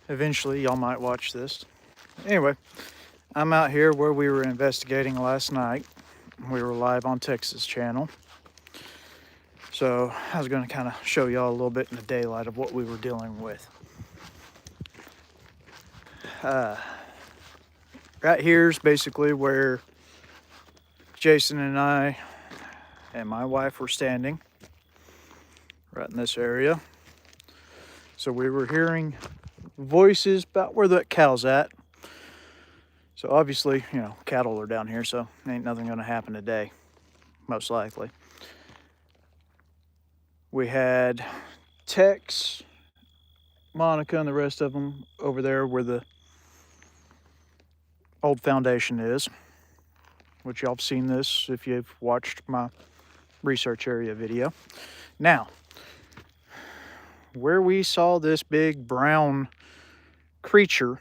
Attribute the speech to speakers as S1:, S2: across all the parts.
S1: Eventually, y'all might watch this. Anyway, I'm out here where we were investigating last night. We were live on Texas channel. So I was going to kind of show y'all a little bit in the daylight of what we were dealing with. Right here's basically where Jason and I and my wife were standing, right in this area. So we were hearing voices about where the cow's at. So obviously, cattle are down here, so ain't nothing gonna happen today, most likely. We had Tex, Monica, and the rest of them over there where the old foundation is, which y'all have seen this if you've watched my research area video. Now, where we saw this big brown creature,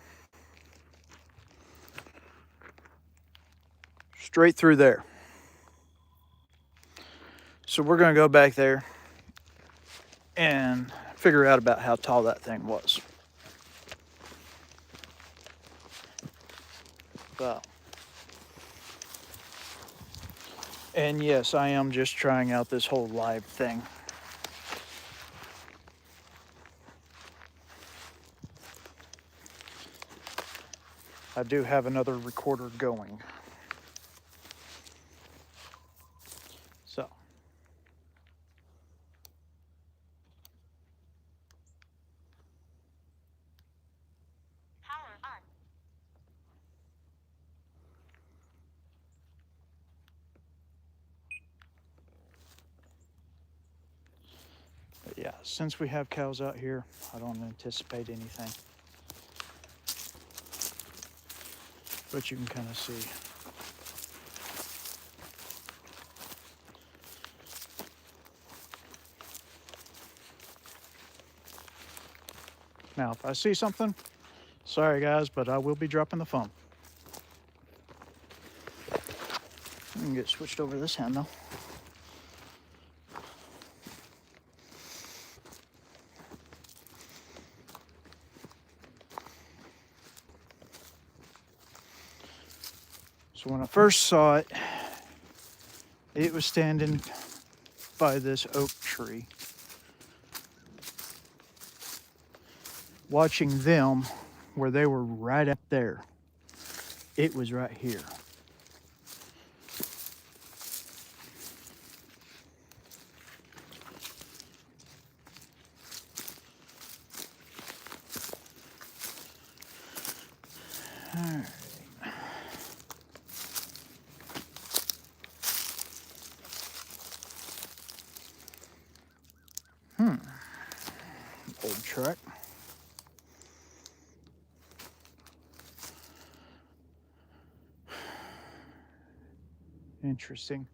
S1: straight through there. So we're gonna go back there and figure out about how tall that thing was. So, and yes, I am just trying out this whole live thing. I do have another recorder going. So.
S2: Power on.
S1: But yeah, since we have cows out here, I don't anticipate anything. But you can kind of see. Now, if I see something, sorry guys, but I will be dropping the phone. I can get switched over to this hand though. So when I first saw it, it was standing by this oak tree, watching them where they were right up there. It was right here. All right. Old truck. Interesting.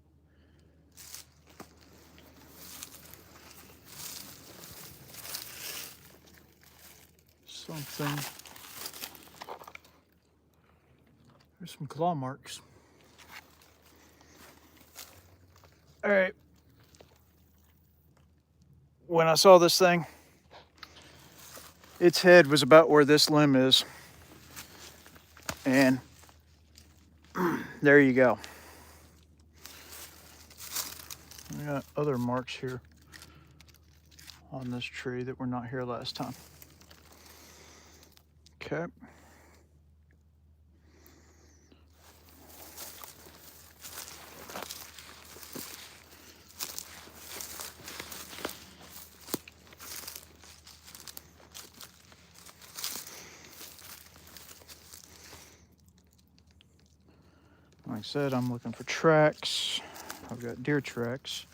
S1: Something. There's some claw marks. All right. When I saw this thing, its head was about where this limb is. And there you go. I got other marks here on this tree that were not here last time. Okay. Like I said, I'm looking for tracks. I've got deer tracks,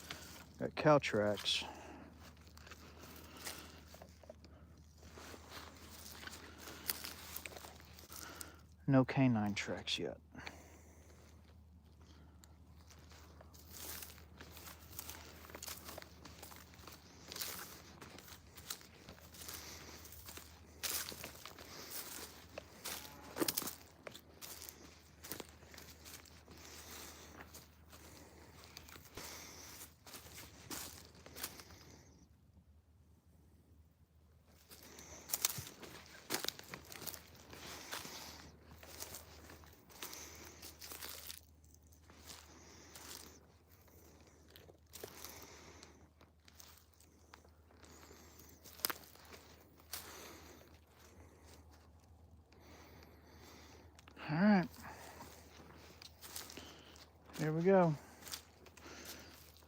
S1: got cow tracks. No canine tracks yet. All right. Here we go.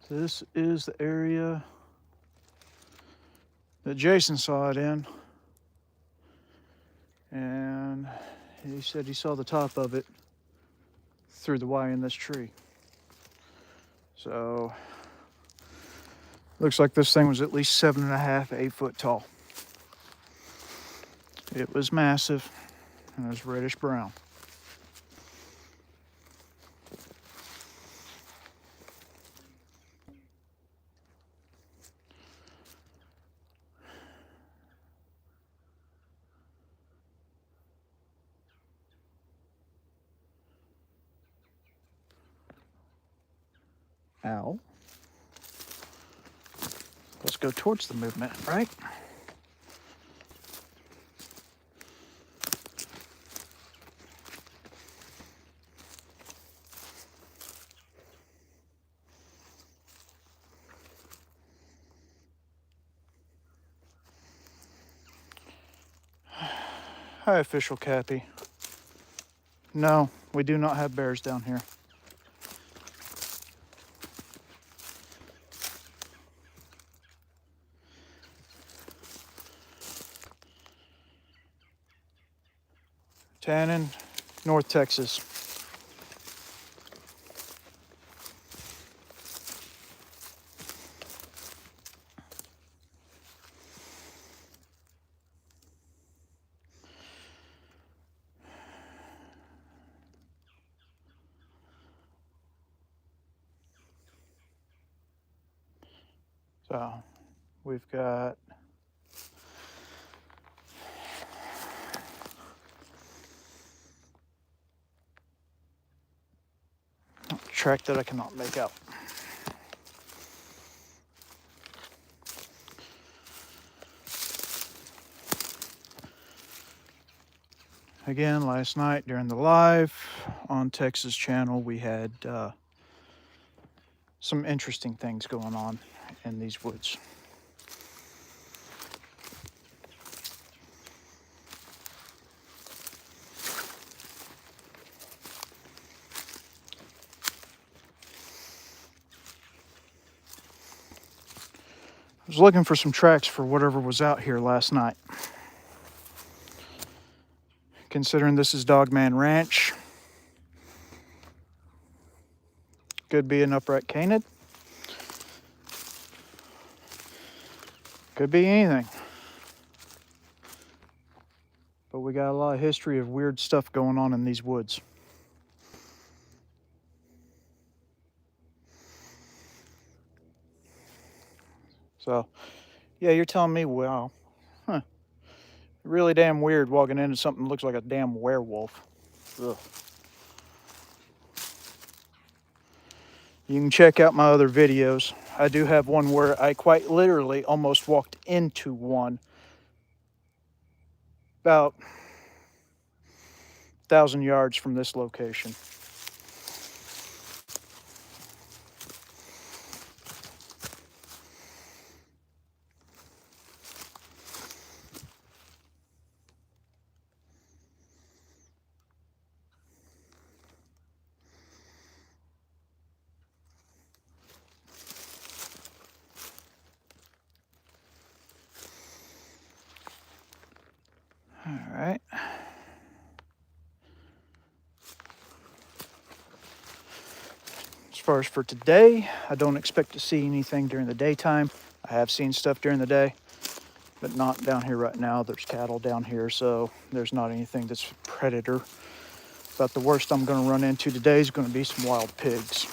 S1: This is the area that Jason saw it in. And he said he saw the top of it through the wire in this tree. So, looks like this thing was at least 7.5, 8 foot tall. It was massive, and it was reddish brown. Ow. Let's go towards the movement, right? Hi, Official Cappy. No, we do not have bears down here. Tannen, North Texas. So, we've got a track that I cannot make out. Again, last night during the live on Texas channel, we had some interesting things going on in these woods. I was looking for some tracks for whatever was out here last night. Considering this is Dogman Ranch, could be an upright canid, could be anything. But we got a lot of history of weird stuff going on in these woods. So, yeah, you're telling me, wow, really damn weird walking into something that looks like a damn werewolf. Ugh. You can check out my other videos. I do have one where I quite literally almost walked into one about 1,000 yards from this location. All right. As far as for today, I don't expect to see anything during the daytime. I have seen stuff during the day, but not down here right now. There's cattle down here, so there's not anything that's predator. About the worst I'm going to run into today is going to be some wild pigs,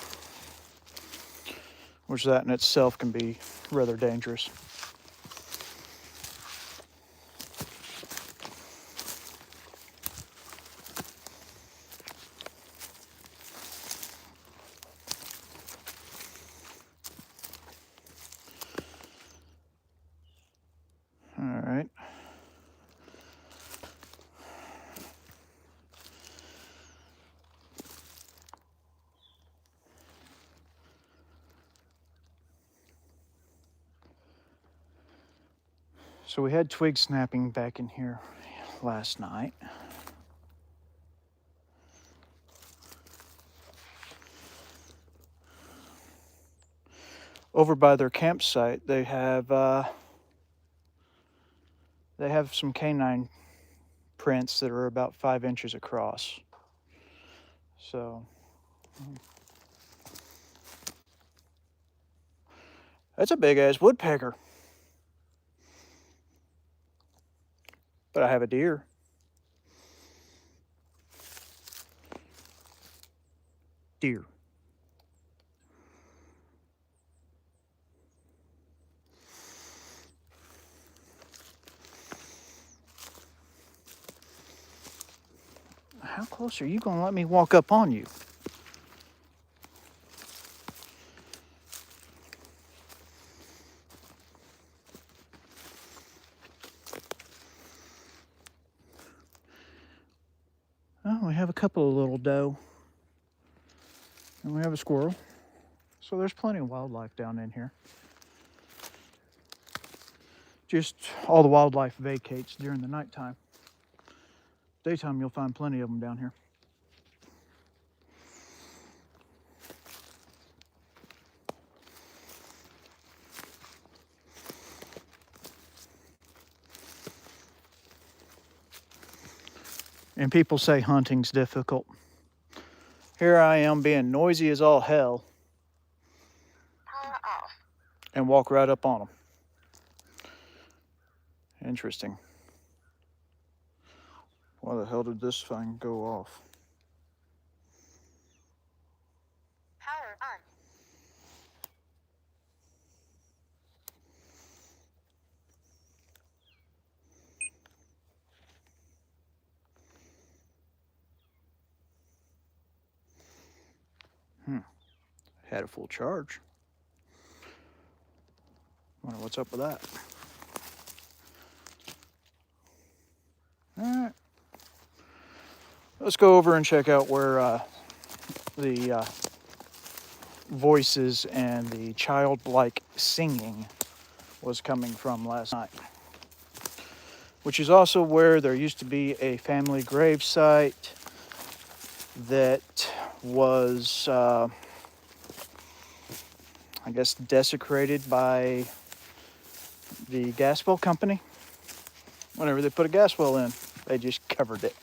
S1: which that in itself can be rather dangerous. All right. So we had twig snapping back in here last night. over by their campsite, they have some canine prints that are about 5 inches across. So that's a big ass woodpecker. But I have a deer. Deer. How close are you going to let me walk up on you? Oh, we have a couple of little doe. And we have a squirrel. So there's plenty of wildlife down in here. Just all the wildlife vacates during the nighttime. Daytime, you'll find plenty of them down here. And people say hunting's difficult. Here I am being noisy as all hell.
S2: Power off.
S1: And walk right up on them. Interesting. Why the hell did this thing go off?
S2: Power on.
S1: Had a full charge. Wonder what's up with that. Alright. Let's go over and check out where the voices and the childlike singing was coming from last night. Which is also where there used to be a family grave site that was, I guess, desecrated by the gas well company. Whenever they put a gas well in, they just covered it.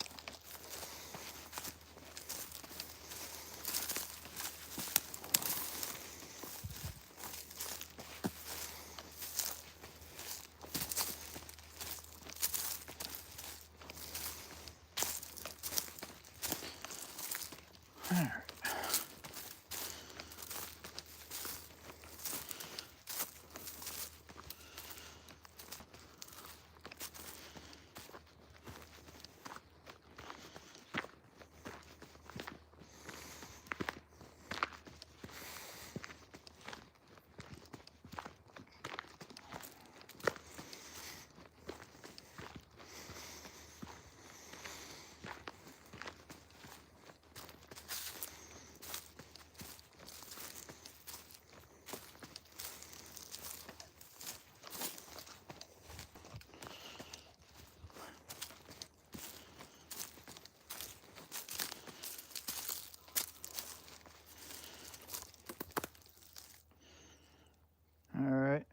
S1: Alright,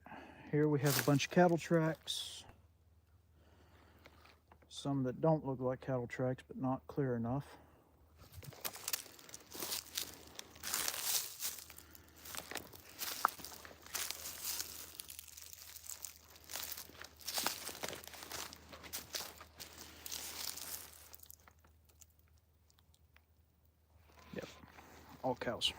S1: here we have a bunch of cattle tracks. Some that don't look like cattle tracks, but not clear enough. Yep, all cows.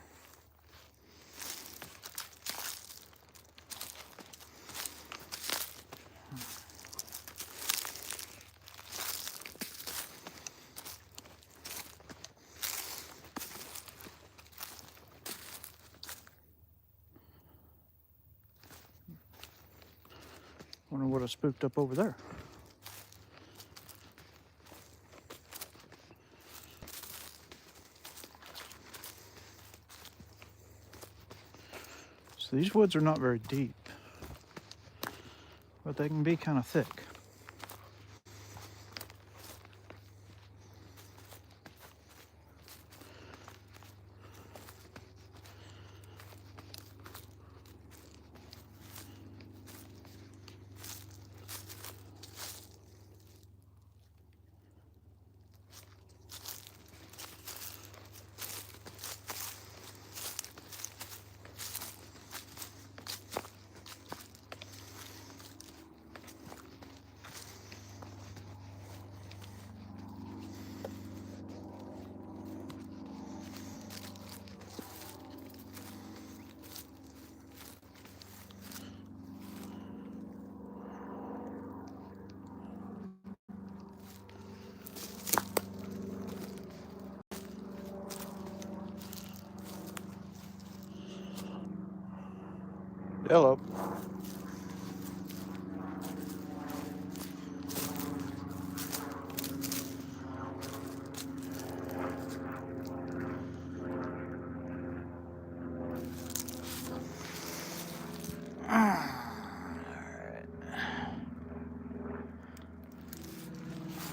S1: Wonder what I spooked up over there. So these woods are not very deep, but they can be kind of thick. Hello.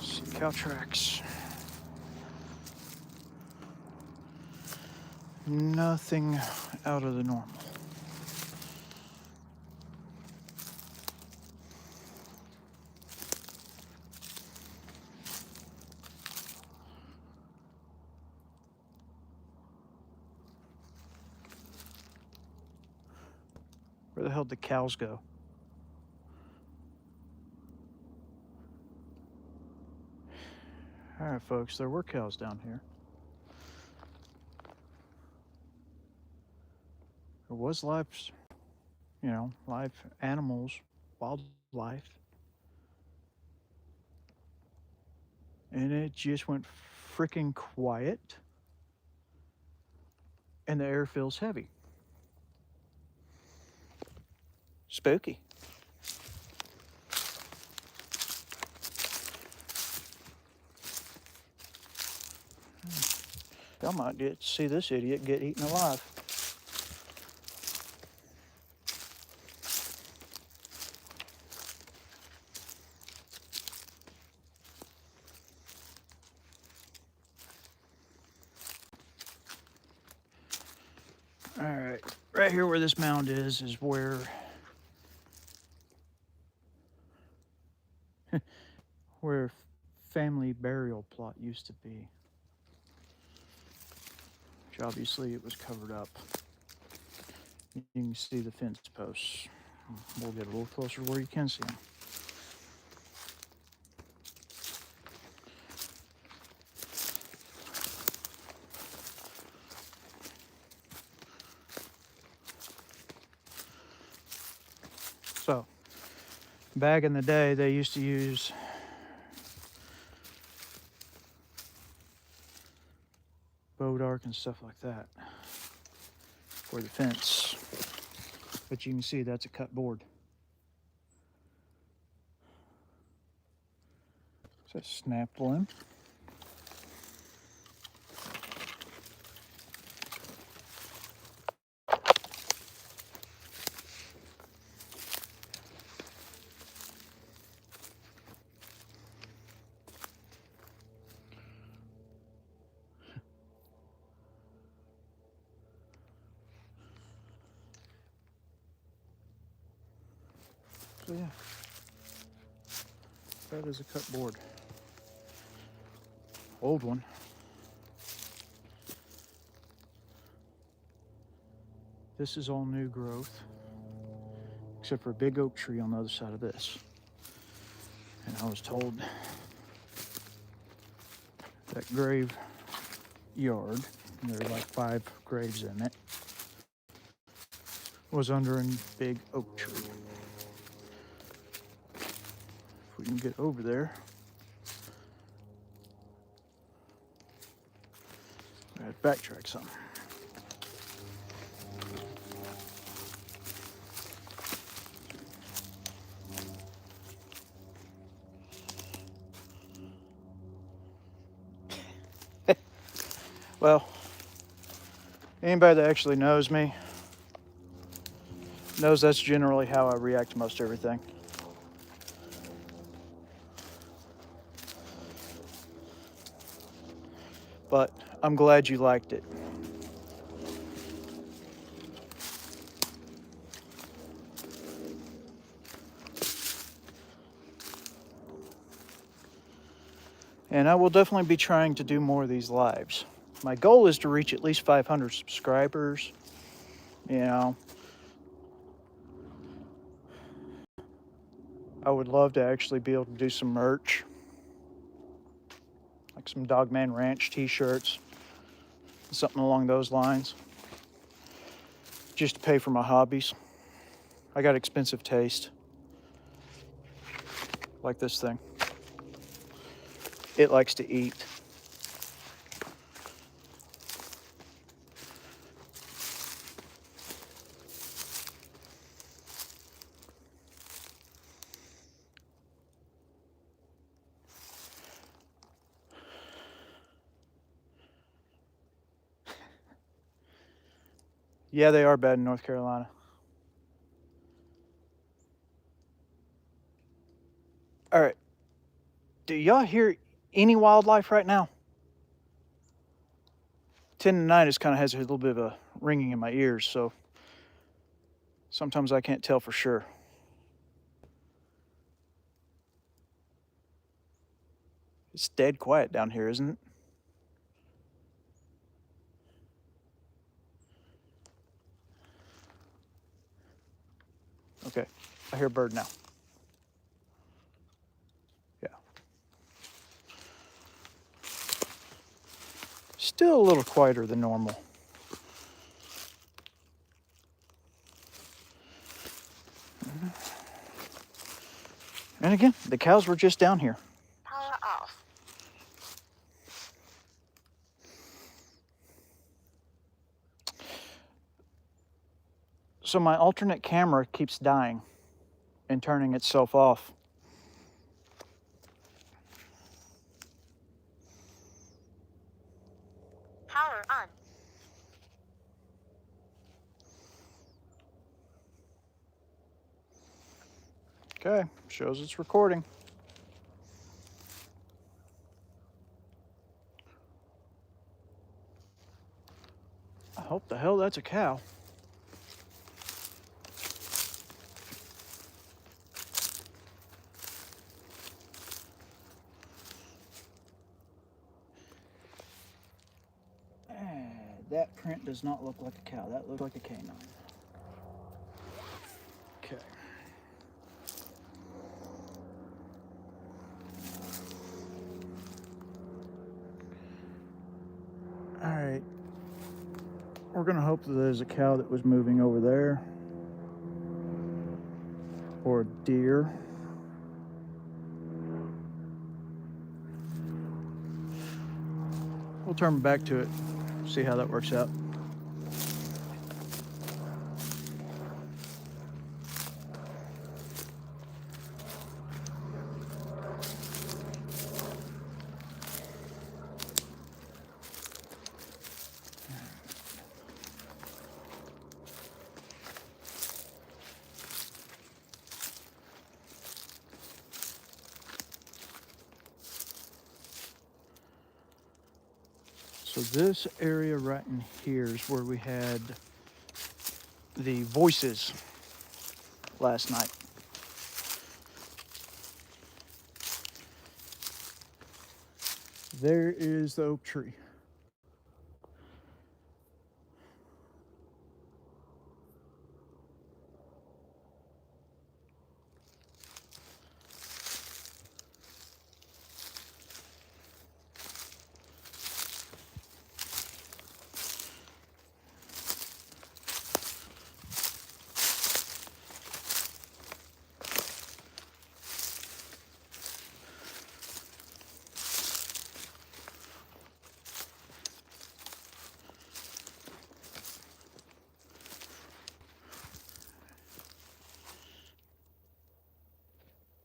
S1: See cow tracks. Nothing out of the normal. Where the hell did the cows go? All right, folks, there were cows down here. There was live, live animals, wildlife. And it just went freaking quiet. And the air feels heavy. Spooky. Y'all might get to see this idiot get eaten alive. All right, right here where this mound is where where family burial plot used to be. Which obviously it was covered up. You can see the fence posts. We'll get a little closer where you can see them. So, back in the day, they used to use bow arc and stuff like that for the fence. But you can see that's a cut board. So snap limb. So yeah, that is a cut board. Old one. This is all new growth, except for a big oak tree on the other side of this. And I was told that grave yard, there are like 5 graves in it, was under a big oak tree. If we can get over there, I had to backtrack some. Well, anybody that actually knows me knows that's generally how I react to most everything. But I'm glad you liked it. And I will definitely be trying to do more of these lives. My goal is to reach at least 500 subscribers. You know, I would love to actually be able to do some merch, like some Dogman Ranch t-shirts, something along those lines, just to pay for my hobbies. I got expensive taste, like this thing. It likes to eat. Yeah, they are bad in North Carolina. All right. Do y'all hear any wildlife right now? 10 to 9 just kind of has a little bit of a ringing in my ears, so sometimes I can't tell for sure. It's dead quiet down here, isn't it? Okay, I hear a bird now. Yeah. Still a little quieter than normal. And again, the cows were just down here.
S2: Power off.
S1: So my alternate camera keeps dying and turning itself off.
S2: Power on.
S1: Okay, shows it's recording. I hope the hell that's a cow. That print does not look like a cow. That looks like a canine. Okay. All right. We're gonna hope that there's a cow that was moving over there, or a deer. We'll turn back to it, see how that works out. So this area right in here is where we had the voices last night. There is the oak tree.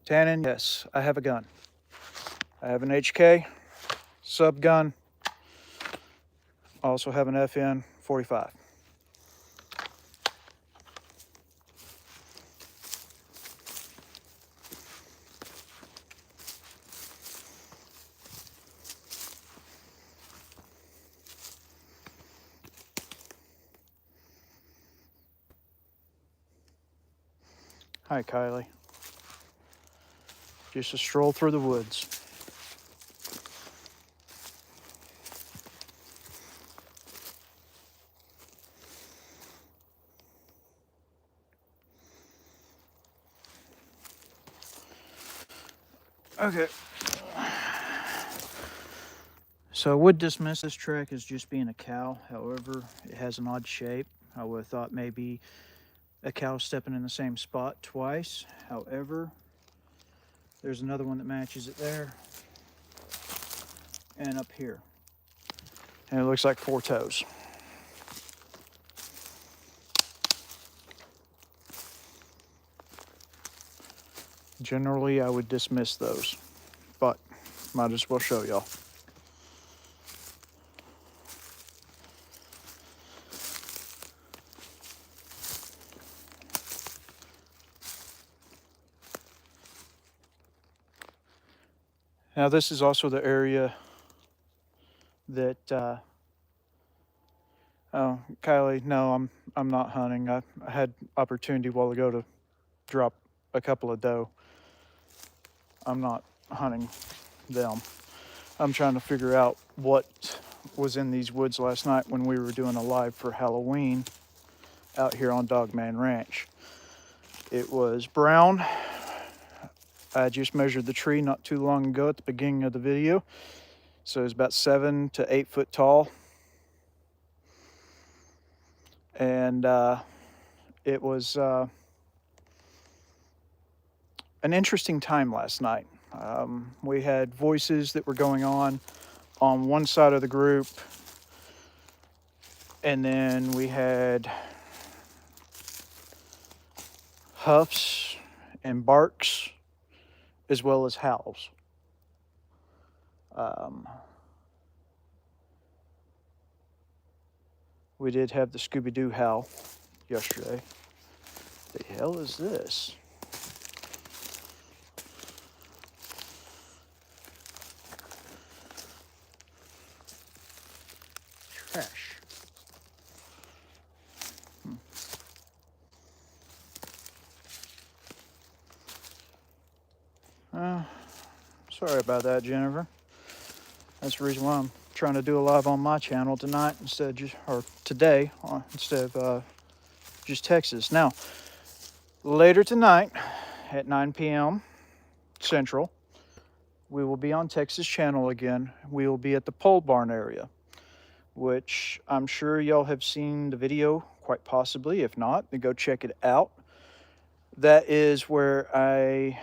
S1: Tannen, yes, I have a gun. I have an HK sub gun. I also have an FN 45. Hi, Kylie. Just a stroll through the woods. Okay. So I would dismiss this track as just being a cow. However, it has an odd shape. I would have thought maybe a cow stepping in the same spot twice. However, there's another one that matches it there and up here. And it looks like 4 toes. Generally, I would dismiss those, but might as well show y'all. Now this is also the area that oh, Kylie, no, I'm not hunting. I had opportunity a while ago to drop a couple of doe. I'm not hunting them. I'm trying to figure out what was in these woods last night when we were doing a live for Halloween out here on Dogman Ranch. It was brown. I just measured the tree not too long ago at the beginning of the video. So it's about 7 to 8 foot tall. And it was an interesting time last night. We had voices that were going on one side of the group, and then we had huffs and barks as well as howls. We did have the Scooby-Doo howl yesterday. The hell is this? Trash. Sorry about that, Jennifer. That's the reason why I'm trying to do a live on my channel tonight instead of just, or today, instead of just Texas. Now, later tonight at 9 p.m. Central, we will be on Texas channel again. We will be at the pole barn area, which I'm sure y'all have seen the video, quite possibly. If not, then go check it out. That is where I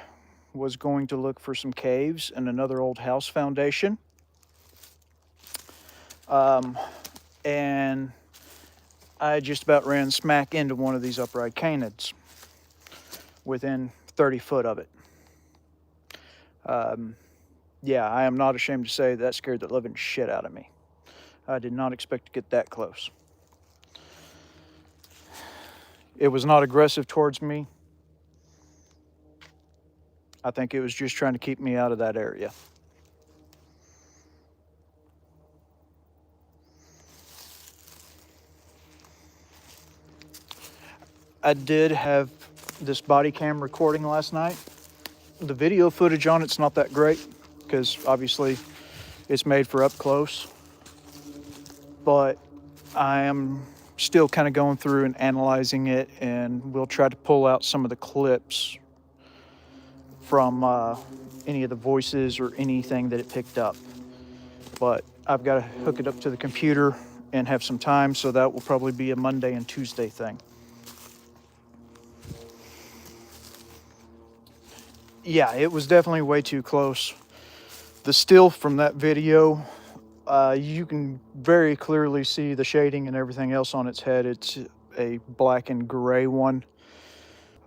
S1: was going to look for some caves and another old house foundation. And I just about ran smack into one of these upright canids within 30 foot of it. Yeah, I am not ashamed to say that scared the living shit out of me. I did not expect to get that close. It was not aggressive towards me. I think it was just trying to keep me out of that area. I did have this body cam recording last night. The video footage on it's not that great because obviously it's made for up close. But I am still kind of going through and analyzing it, and we'll try to pull out some of the clips from any of the voices or anything that it picked up. But I've got to hook it up to the computer and have some time, so that will probably be a Monday and Tuesday thing. Yeah, it was definitely way too close. The still from that video, you can very clearly see the shading and everything else on its head. It's a black and gray one.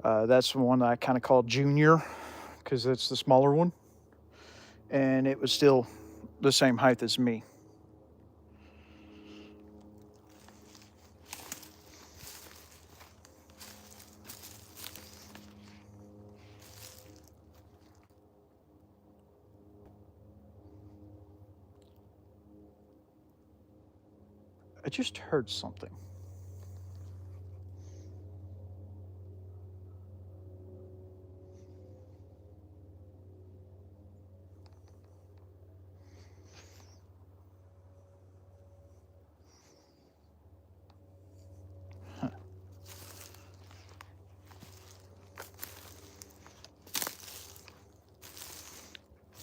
S1: That's the one that I kind of call Junior because it's the smaller one. And it was still the same height as me. I just heard something. Huh.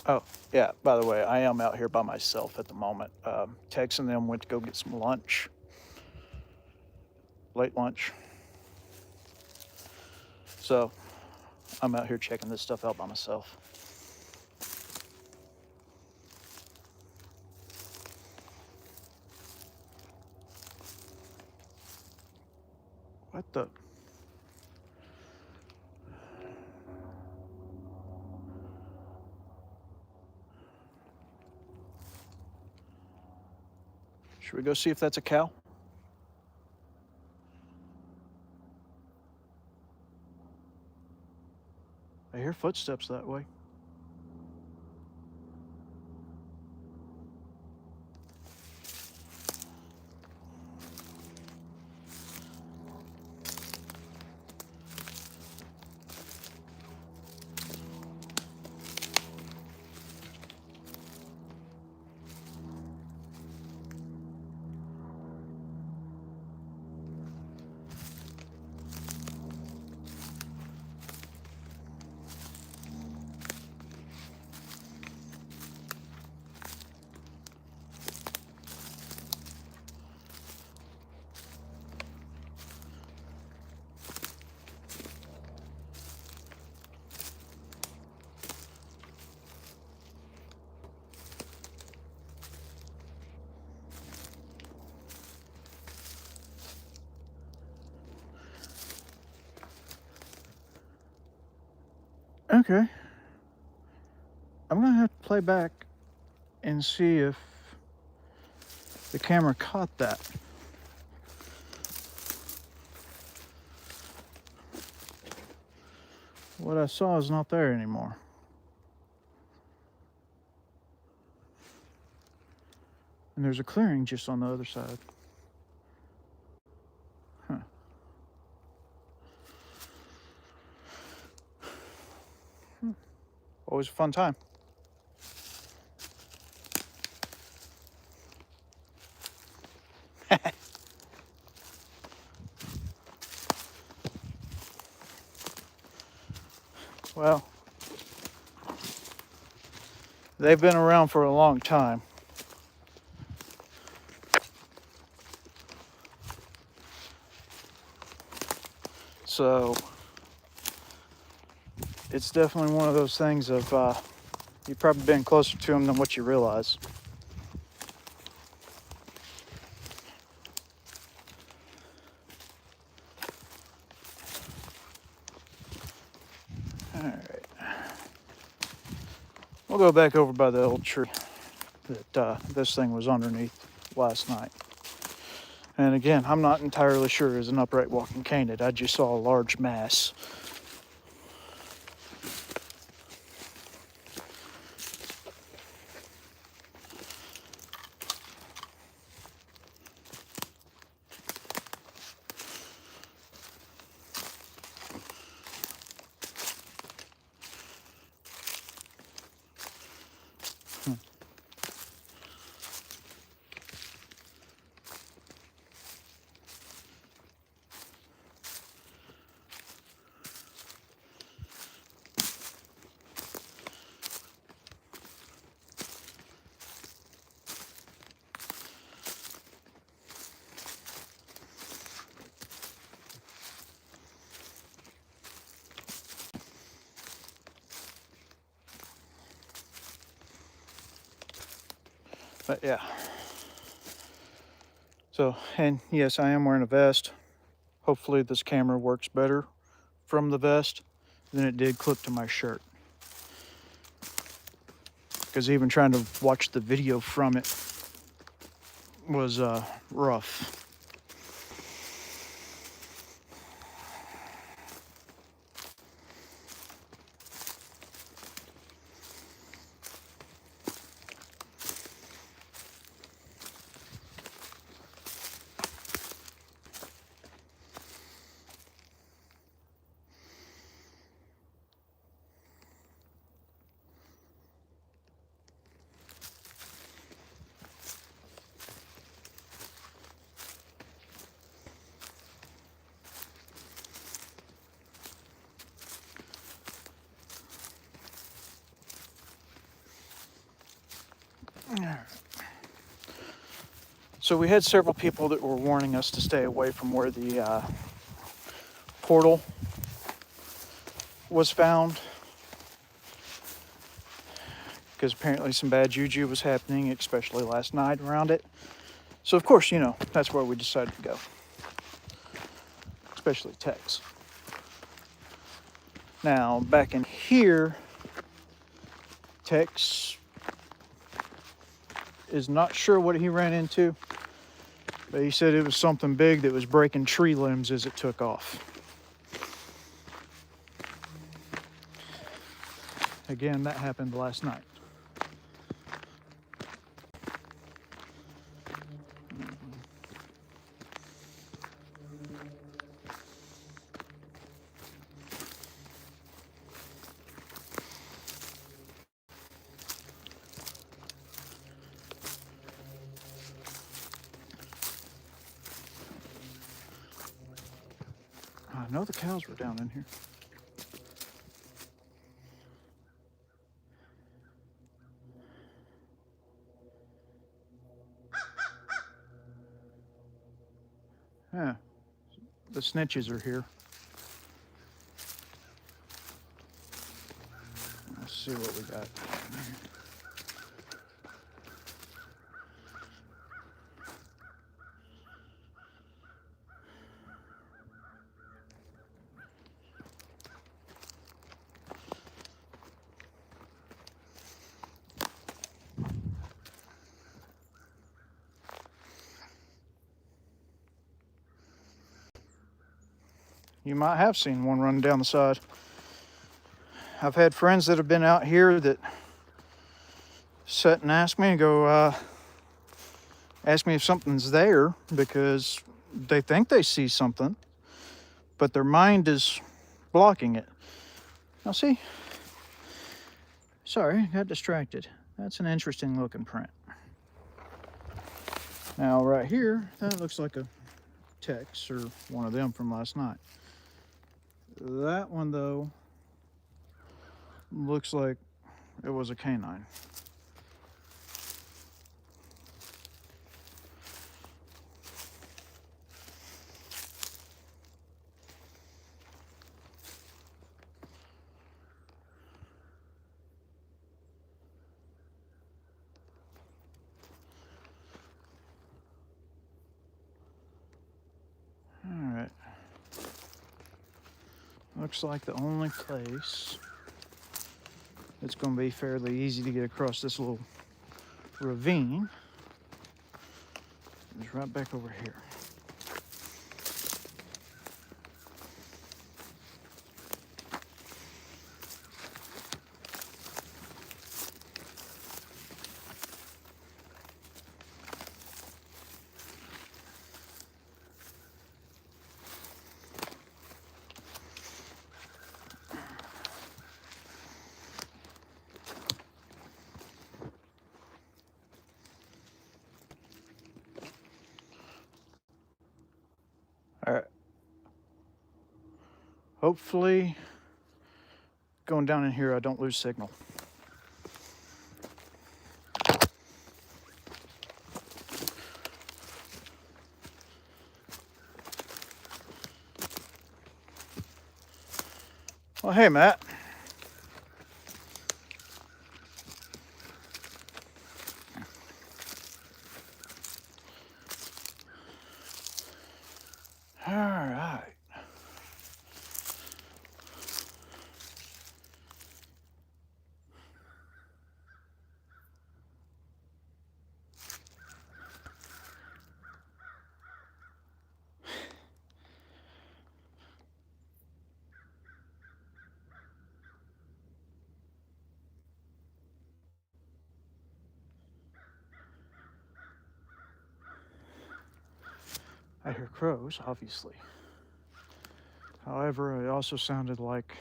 S1: Oh, yeah, by the way, I am out here by myself at the moment. Tex and them went to go get some lunch. Late lunch. So I'm out here checking this stuff out by myself. What the? Should we go see if that's a cow? I hear footsteps that way. Okay. I'm gonna have to play back and see if the camera caught that. What I saw is not there anymore. And there's a clearing just on the other side. Huh. Always a fun time. Well, they've been around for a long time. So it's definitely one of those things of you've probably been closer to them than what you realize. All right. We'll go back over by the old tree that this thing was underneath last night. And again, I'm not entirely sure it's an upright walking canid. I just saw a large mass. But yeah. So, and yes, I am wearing a vest. Hopefully this camera works better from the vest than it did clip to my shirt. Because even trying to watch the video from it was rough. So we had several people that were warning us to stay away from where the portal was found, because apparently some bad juju was happening, especially last night around it. So of course, you know, that's where we decided to go, especially Tex. Now back in here, Tex is not sure what he ran into, but he said it was something big that was breaking tree limbs as it took off. Again, that happened last night. I know the cows were down in here. Yeah, the snitches are here. Let's see what we got. you might have seen one running down the side. I've had friends that have been out here that sit and ask me and go, ask me if something's there because they think they see something, but their mind is blocking it. Now see, sorry, got distracted. That's an interesting looking print. Now right here, that looks like a Tex or one of them from last night. That one though, looks like it was a canine. Alright. Looks like the only place it's going to be fairly easy to get across this little ravine is right back over here. All right. Hopefully, going down in here, I don't lose signal. Well, hey, Matt. All right. I hear crows, obviously. However, it also sounded like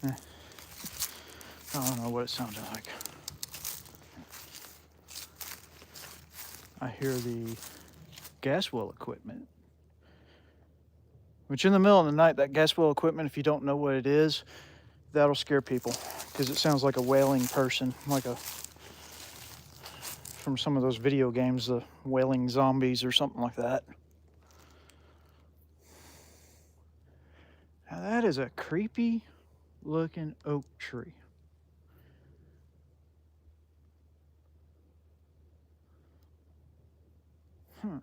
S1: I don't know what it sounded like. I hear the gas well equipment, which in the middle of the night, that gas well equipment, if you don't know what it is, that'll scare people because it sounds like a wailing person, like a from some of those video games, the wailing zombies or something like that. Now that is a creepy looking oak tree. Huh.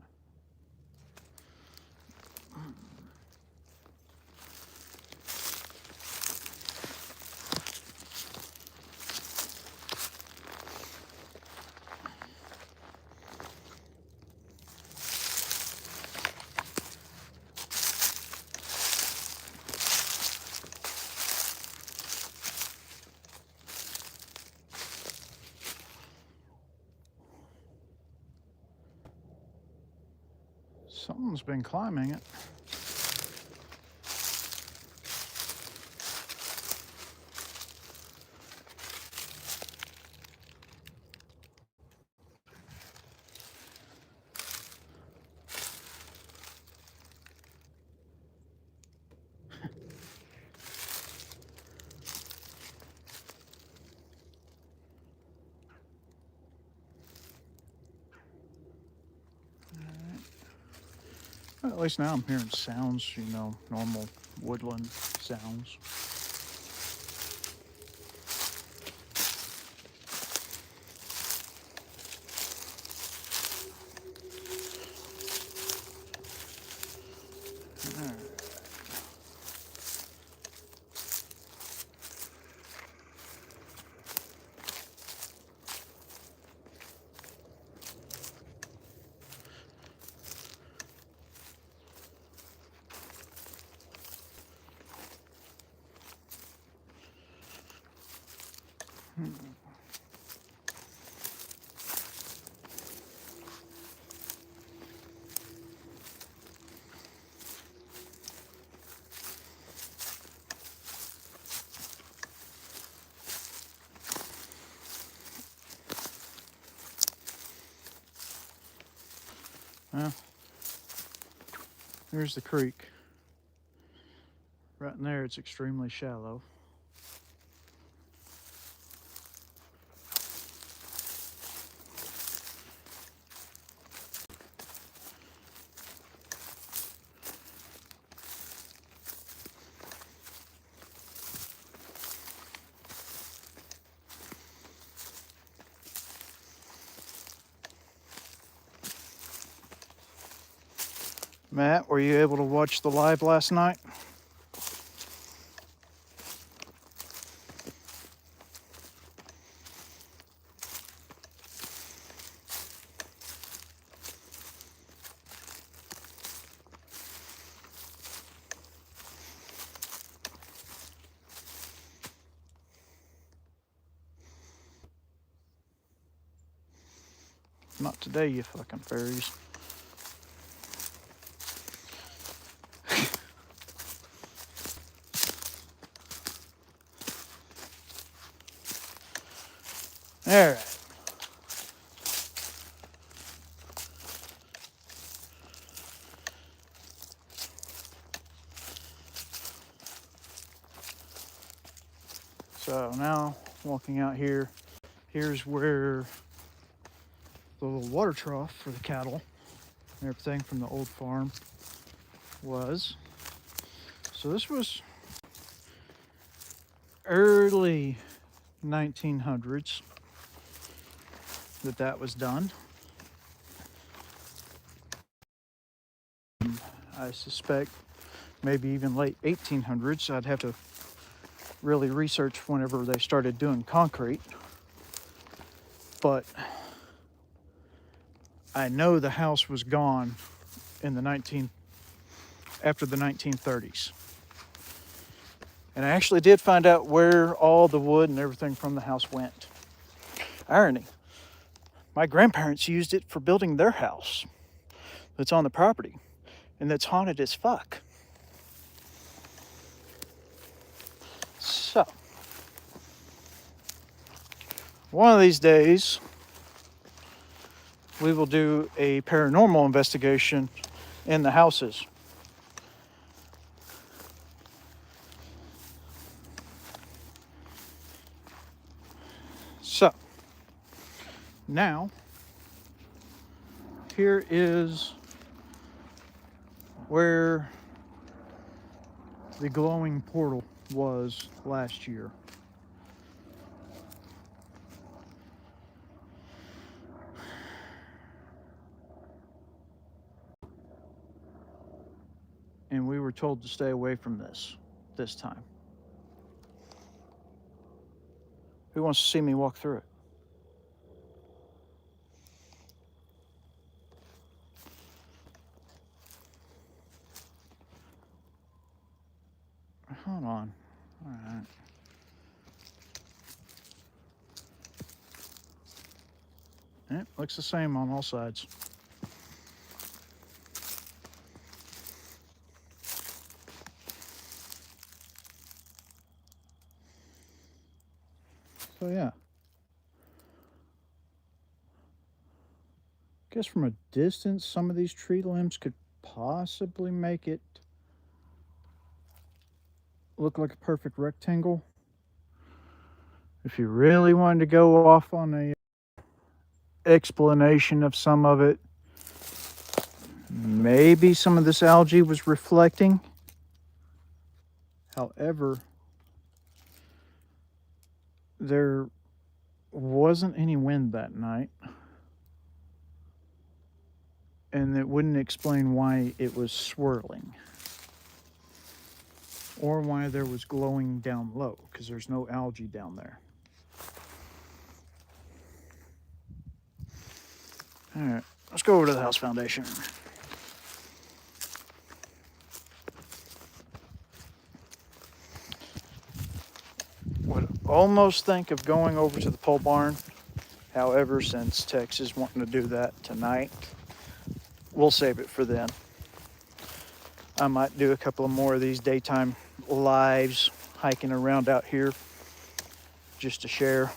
S1: Something's been climbing it. Well, at least now I'm hearing sounds, you know, normal woodland sounds. Well, here's the creek. Right in there, it's extremely shallow. Matt, were you able to watch the live last night? Not today, you fucking fairies. All right. So now, walking out here, here's where the little water trough for the cattle and everything from the old farm was. So this was early 1900s that was done. I suspect maybe even late 1800s. I'd have to really research whenever they started doing concrete. But I know the house was gone in the after the 1930s. And I actually did find out where all the wood and everything from the house went. Irony. My grandparents used it for building their house that's on the property and that's haunted as fuck. So, one of these days, we will do a paranormal investigation in the houses. So, now, here is where the glowing portal was last year. And we were told to stay away from this time. Who wants to see me walk through it? Hold on. All right. It looks the same on all sides. So yeah. I guess from a distance, some of these tree limbs could possibly make it look like a perfect rectangle. If you really wanted to go off on a explanation of some of it, maybe some of this algae was reflecting. However, there wasn't any wind that night, and it wouldn't explain why it was swirling or why there was glowing down low, because there's no algae down there. All right, let's go over to the house foundation. would almost think of going over to the pole barn. However, since Tex is wanting to do that tonight, we'll save it for then. I might do a couple of more of these daytime lives hiking around out here just to share,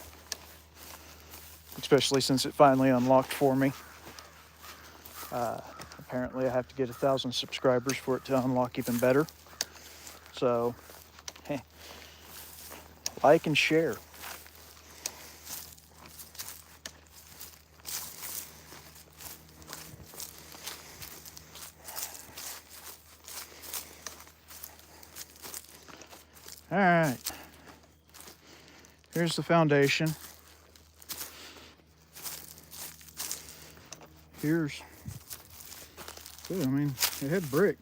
S1: especially since it finally unlocked for me. Apparently I have to get 1,000 subscribers for it to unlock even better. So, hey, like and share. All right, here's the foundation. Here's, ooh, I mean, it had brick.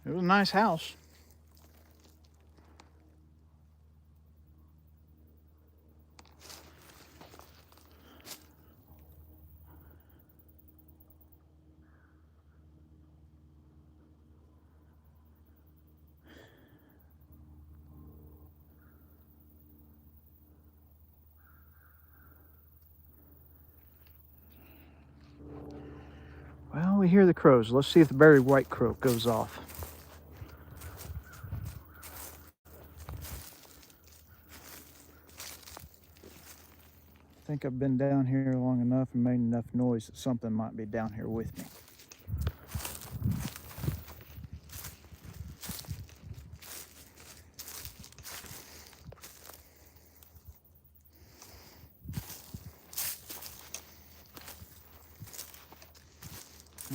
S1: It was a nice house. Well, we hear the crows. Let's see if the berry white crow goes off. I think I've been down here long enough and made enough noise that something might be down here with me.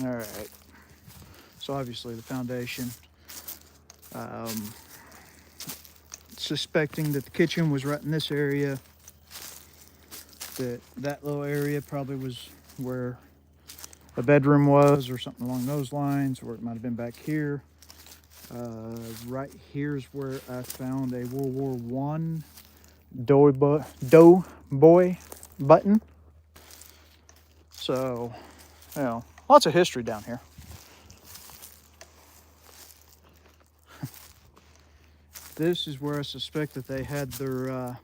S1: All right. So obviously the foundation. Suspecting that the kitchen was right in this area. That little area probably was where a bedroom was or something along those lines, or it might have been back here. Right here's where I found a World War I doughboy button. So, you know, lots of history down here. This is where I suspect that they had their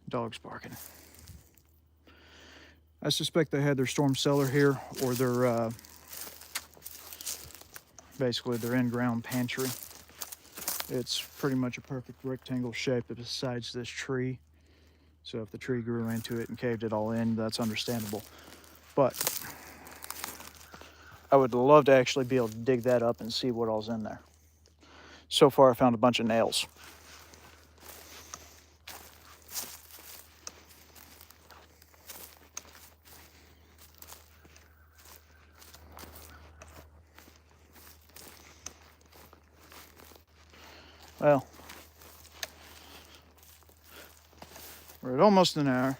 S1: dogs barking. I suspect they had their storm cellar here, or their basically their in-ground pantry. It's pretty much a perfect rectangle shape besides this tree. So if the tree grew into it and caved it all in, that's understandable. But I would love to actually be able to dig that up and see what all's in there. So far I found a bunch of nails. Well, we're at almost an hour.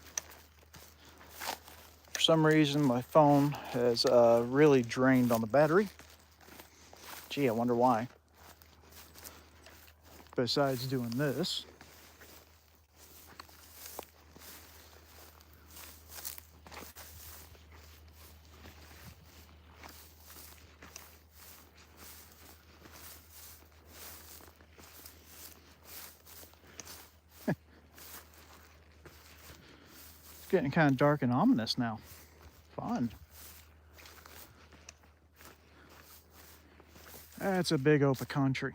S1: For some reason, my phone has really drained on the battery. Gee, I wonder why. Besides doing this. It's getting kind of dark and ominous now. Fun. That's a big open country.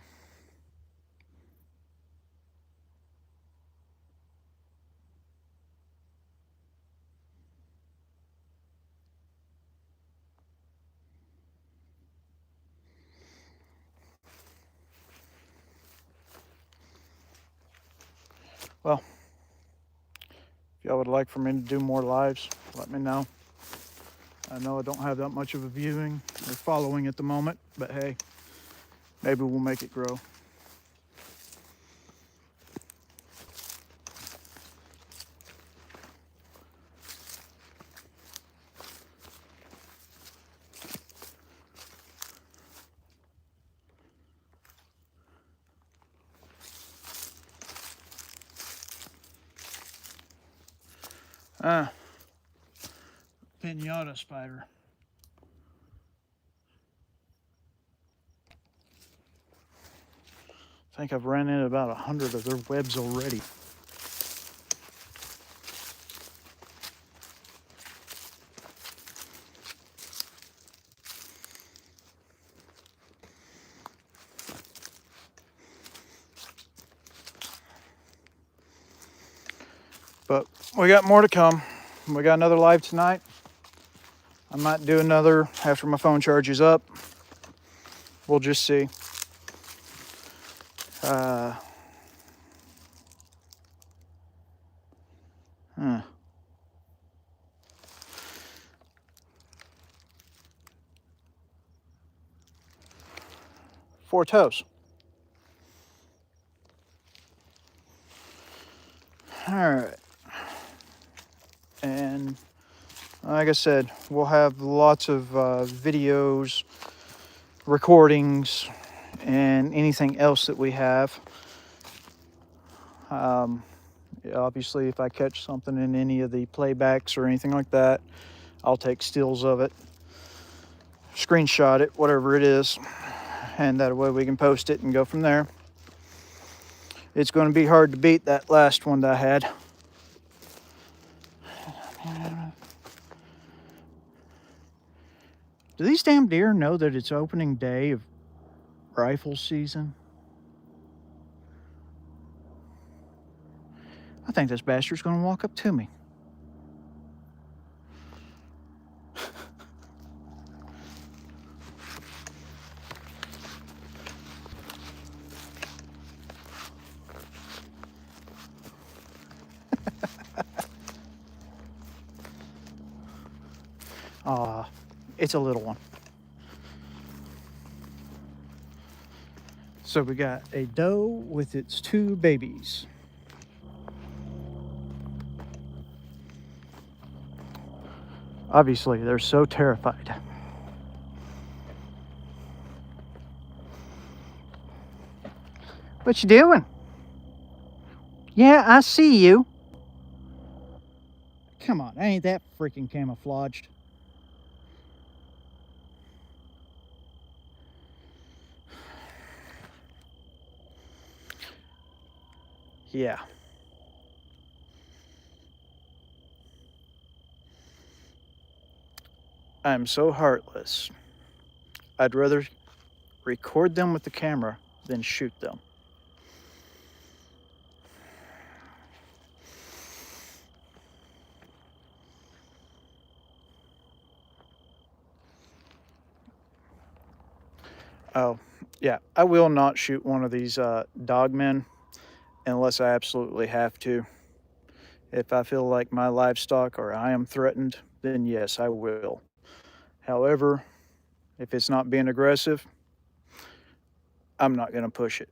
S1: Well, if y'all would like for me to do more lives, let me know. I know I don't have that much of a viewing or following at the moment, but hey, maybe we'll make it grow. pinata spider. I think I've ran into about 100 of their webs already. But we got more to come. We got another live tonight. I might do another after my phone charges up. We'll just see. Huh. 4 toes. All right. And like I said, we'll have lots of videos, recordings, and anything else that we have. Obviously, if I catch something in any of the playbacks or anything like that, I'll take stills of it, screenshot it, whatever it is, and that way we can post it and go from there. It's going to be hard to beat that last one that I had. Do these damn deer know that it's opening day of rifle season? I think this bastard's going to walk up to me. It's a little one. So we got a doe with its 2 babies. Obviously, they're so terrified. What you doing? Yeah, I see you. Come on, ain't that freaking camouflaged? Yeah. I'm so heartless. I'd rather record them with the camera than shoot them. Oh, yeah, I will not shoot one of these dogmen unless I absolutely have to. If I feel like my livestock or I am threatened, then yes, I will. However, if it's not being aggressive, I'm not going to push it.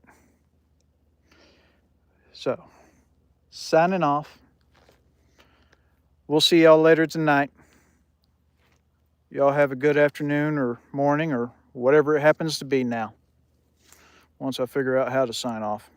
S1: So, signing off. We'll see y'all later tonight. Y'all have a good afternoon or morning or whatever it happens to be now, once I figure out how to sign off.